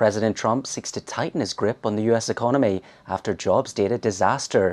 President Trump seeks to tighten his grip on the US economy after jobs data disaster.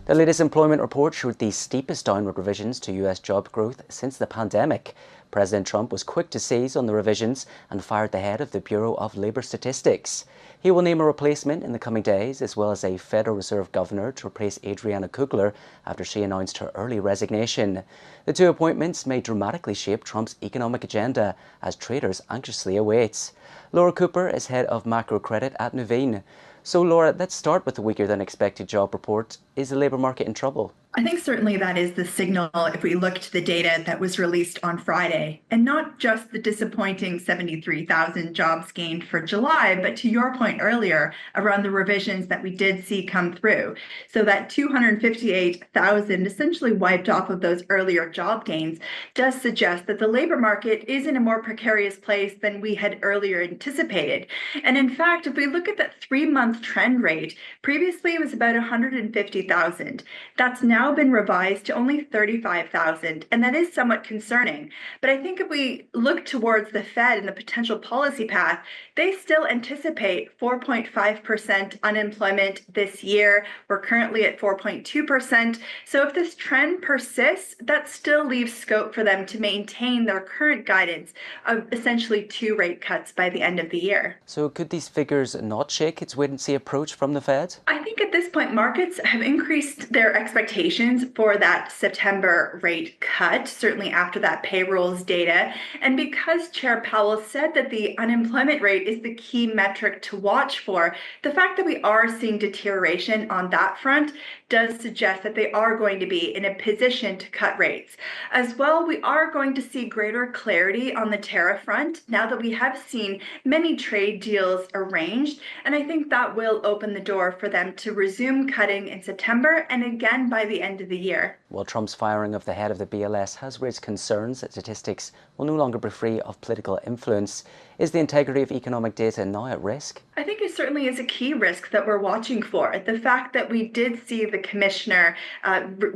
The latest employment report showed the steepest downward revisions to US job growth since the pandemic. President Trump was quick to seize on the revisions and fired the head of the Bureau of Labour Statistics. He will name a replacement in the coming days, as well as a Federal Reserve Governor to replace Adriana Kugler after she announced her early resignation. The two appointments may dramatically shape Trump's economic agenda, as traders anxiously await. Laura Cooper is head of macro credit at Nuveen. So Laura, let's start with the weaker than expected job report. Is the labour market in trouble? I think certainly that is the signal if we look to the data that was released on Friday, and not just the disappointing 73,000 jobs gained for July, but to your point earlier around the revisions that we did see come through. So that 258,000 essentially wiped off of those earlier job gains does suggest that the labor market is in a more precarious place than we had earlier anticipated. And in fact, if we look at that 3-month trend rate, previously it was about 150,000. That's now been revised to only 35,000, and that is somewhat concerning. But I think if we look towards the Fed and the potential policy path, they still anticipate 4.5% unemployment this year. We're currently at 4.2%. So if this trend persists, that still leaves scope for them to maintain their current guidance of essentially 2 rate cuts by the end of the year. So could these figures not shake its wait-and-see approach from the Fed? I think at this point, markets have increased their expectations for that September rate cut, certainly after that payrolls data. And because Chair Powell said that the unemployment rate is the key metric to watch for, the fact that we are seeing deterioration on that front does suggest that they are going to be in a position to cut rates. As well, we are going to see greater clarity on the tariff front now that we have seen many trade deals arranged. And I think that will open the door for them to resume cutting in September and again by the end of the year. Well, Trump's firing of the head of the BLS has raised concerns that statistics will no longer be free of political influence. Is the integrity of economic data now at risk? I think it certainly is a key risk that we're watching for. The fact that we did see the commissioner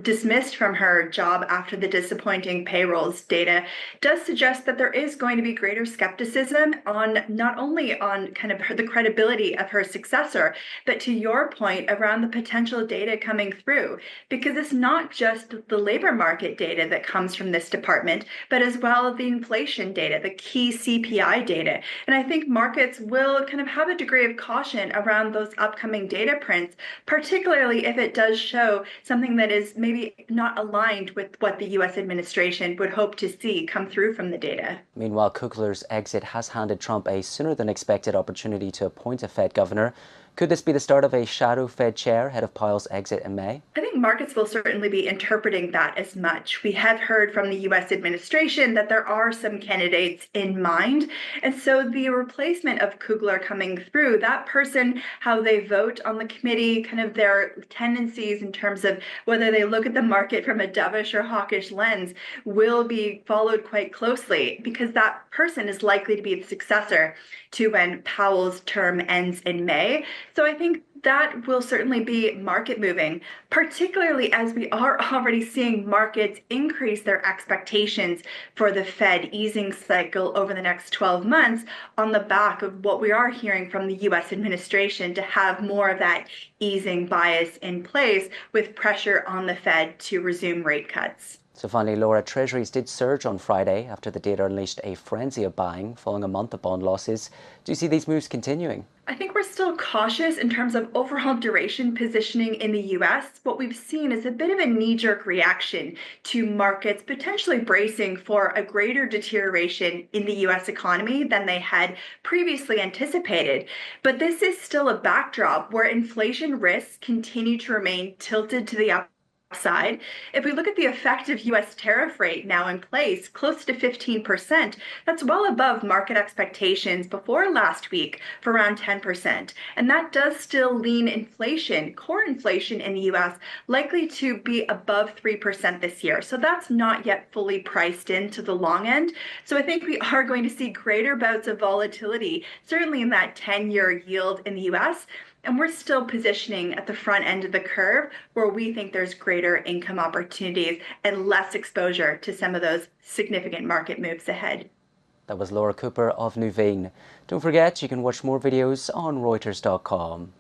dismissed from her job after the disappointing payrolls data does suggest that there is going to be greater skepticism on not only on kind of the credibility of her successor, but to your point around the potential data coming through. Because it's not just the labor market data that comes from this department, but as well the inflation data, the key CPI data. And I think markets will kind of have a degree of caution around those upcoming data prints, particularly if it does show something that is maybe not aligned with what the US administration would hope to see come through from the data. Meanwhile, Kugler's exit has handed Trump a sooner than expected opportunity to appoint a Fed governor. Could this be the start of a shadow Fed chair ahead of Powell's exit in May? I think markets will certainly be interpreting that as much. We have heard from the US administration that there are some candidates in mind. And so the replacement of Kugler coming through, that person, how they vote on the committee, kind of their tendencies in terms of whether they look at the market from a dovish or hawkish lens, will be followed quite closely because that person is likely to be the successor to when Powell's term ends in May. So I think that will certainly be market moving, particularly as we are already seeing markets increase their expectations for the Fed easing cycle over the next 12 months on the back of what we are hearing from the US administration to have more of that easing bias in place with pressure on the Fed to resume rate cuts. So finally, Laura, Treasuries did surge on Friday after the data unleashed a frenzy of buying following a month of bond losses. Do you see these moves continuing? I think we're still cautious in terms of overall duration positioning in the US. What we've seen is a bit of a knee-jerk reaction to markets potentially bracing for a greater deterioration in the US economy than they had previously anticipated. But this is still a backdrop where inflation risks continue to remain tilted to the upside. If we look at the effective US tariff rate now in place, close to 15%, that's well above market expectations before last week for around 10%. And that does still lean inflation, core inflation in the US, likely to be above 3% this year. So that's not yet fully priced into the long end. So I think we are going to see greater bouts of volatility, certainly in that 10-year yield in the US. And we're still positioning at the front end of the curve where we think there's greater income opportunities and less exposure to some of those significant market moves ahead. That was Laura Cooper of Nuveen. Don't forget, you can watch more videos on Reuters.com.